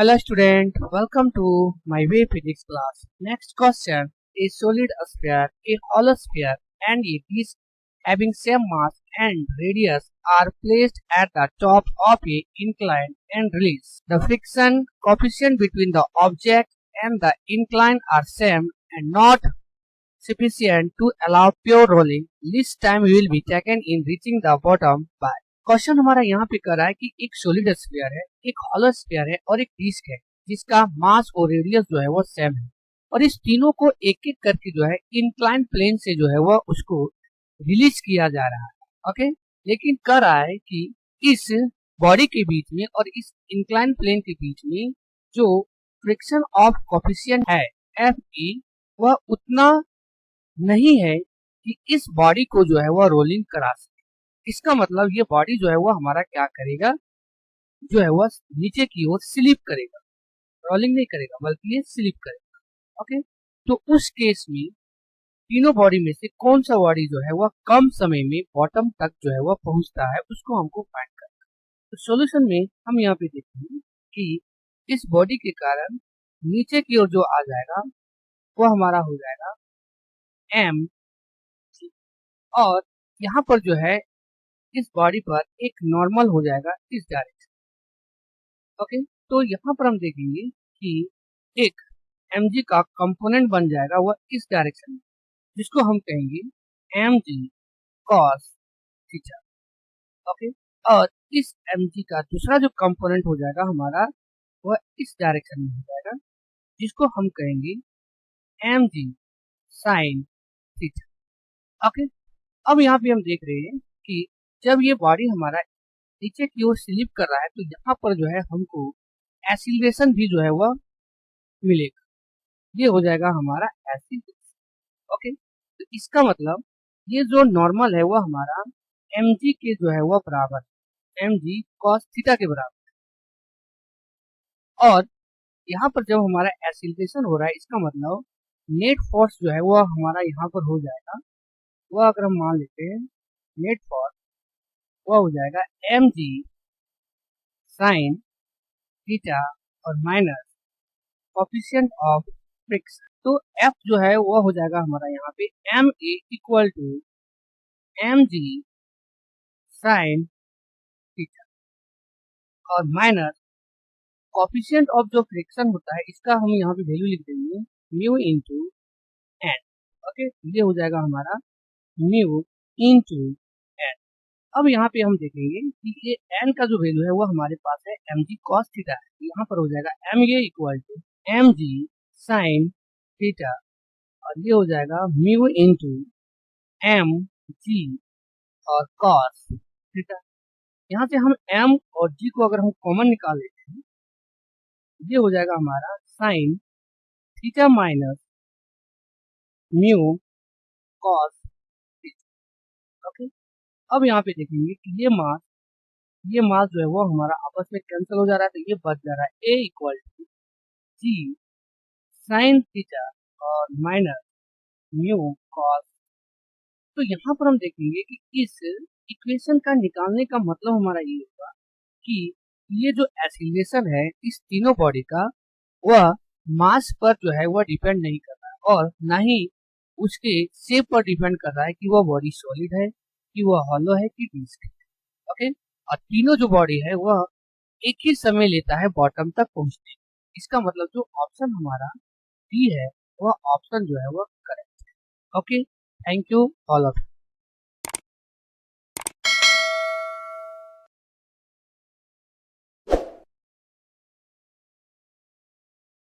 Hello student, welcome to my way physics class. Next question is solid sphere, a hollow sphere and a disk having same mass and radius are placed at the top of a incline and release. The friction coefficient between the object and the incline are same and not sufficient to allow pure rolling. Least time will be taken in reaching the bottom by. Question हमारा यहाँ पे कर रहा है कि एक solid sphere है, एक हॉलो स्फीयर है और एक डिस्क है जिसका मास और रेडियस जो है वो सेम है और इस तीनों को एक एक करके जो है इंक्लाइन प्लेन से जो है वो उसको रिलीज किया जा रहा है। ओके, लेकिन कर रहा है कि इस बॉडी के बीच में और इस इंक्लाइन प्लेन के बीच में जो फ्रिक्शन ऑफ कोफिशिएंट है Fe वह उतना नहीं है कि इस बॉडी को जो है वह रोलिंग करा सके। इसका मतलब ये बॉडी जो है वो हमारा क्या करेगा, जो है वह नीचे की ओर स्लिप करेगा, रोलिंग नहीं करेगा बल्कि ये स्लिप करेगा। ओके, तो उस केस में तीनों बॉडी में से कौन सा बॉडी जो है वह कम समय में बॉटम तक जो है वह पहुंचता है, उसको हमको फाइंड करना है। तो सॉल्यूशन में हम यहाँ पे देखेंगे कि इस बॉडी के कारण नीचे की ओर जो आ जाएगा वो हमारा हो जाएगा m, और यहाँ पर जो है इस बॉडी पर एक नॉर्मल हो जाएगा इस डायरेक्शन। ओके, तो यहाँ पर हम देखेंगे कि एक mg का कंपोनेंट बन जाएगा वह इस डायरेक्शन में, जिसको हम कहेंगे mg cos थीटा। ओके, और इस mg का दूसरा जो कंपोनेंट हो जाएगा हमारा वह इस डायरेक्शन में हो जाएगा, जिसको हम कहेंगे mg sin थीटा। ओके, अब यहाँ पे हम देख रहे हैं कि जब ये बॉडी हमारा नीचे की ओर स्लिप कर रहा है तो यहाँ पर जो है हमको एक्सीलरेशन भी जो है वह मिलेगा, ये हो जाएगा हमारा एक्सीलरेशन। ओके, तो इसका मतलब ये जो नॉर्मल है वह हमारा mg के जो है वह बराबर है, mg cos थीटा के बराबर है। और यहाँ पर जब हमारा एक्सीलरेशन हो रहा है इसका मतलब नेट फोर्स जो है वह हमारा यहाँ पर हो जाएगा, वह अगर हम मान लेते हैं नेट फोर्स वह हो जाएगा mg sin थीटा और माइनस कोफिशिएंट ऑफ फ्रिक्शन। तो F जो है वो हो जाएगा हमारा यहाँ पे ma equal to mg sin theta और माइनस कोफिशिएंट ऑफ जो फ्रिक्शन होता है इसका हम यहाँ पे वैल्यू लिख देंगे म्यू इंटू एन। ओके, ये हो जाएगा हमारा म्यू इंटू एन। अब यहाँ पे हम देखेंगे कि ये n का जो वैल्यू है वो हमारे पास है mg cos थीटा है, यहाँ पर हो जाएगा ma equal to mg sin theta और ये हो जाएगा म्यू इंटू mg और cos थीटा। यहाँ से हम m और g को अगर हम कॉमन निकाल लेते हैं ये हो जाएगा हमारा sin theta minus mu cos theta. Okay, अब यहाँ पे देखेंगे कि ये मास जो है वो हमारा आपस में कैंसिल हो जा रहा है, तो ये बच जा रहा है a equal to g sin theta और माइनस म्यू cos। तो यहाँ पर हम देखेंगे कि इस इक्वेशन का निकालने का मतलब हमारा ये होगा कि ये जो एक्सीलरेशन है इस तीनों बॉडी का वह मास पर जो है वह डिपेंड नहीं कर रहा है और ना ही उसके शेप पर डिपेंड कर रहा है कि वह बॉडी सॉलिड है, कि वह हॉलो है, कि डिस्क है। ओके, और तीनों जो बॉडी है वह एक ही समय लेता है बॉटम तक पहुंचने। इसका मतलब जो ऑप्शन हमारा डी है वह ऑप्शन जो है वह करेक्ट है। Okay, thank you all of you.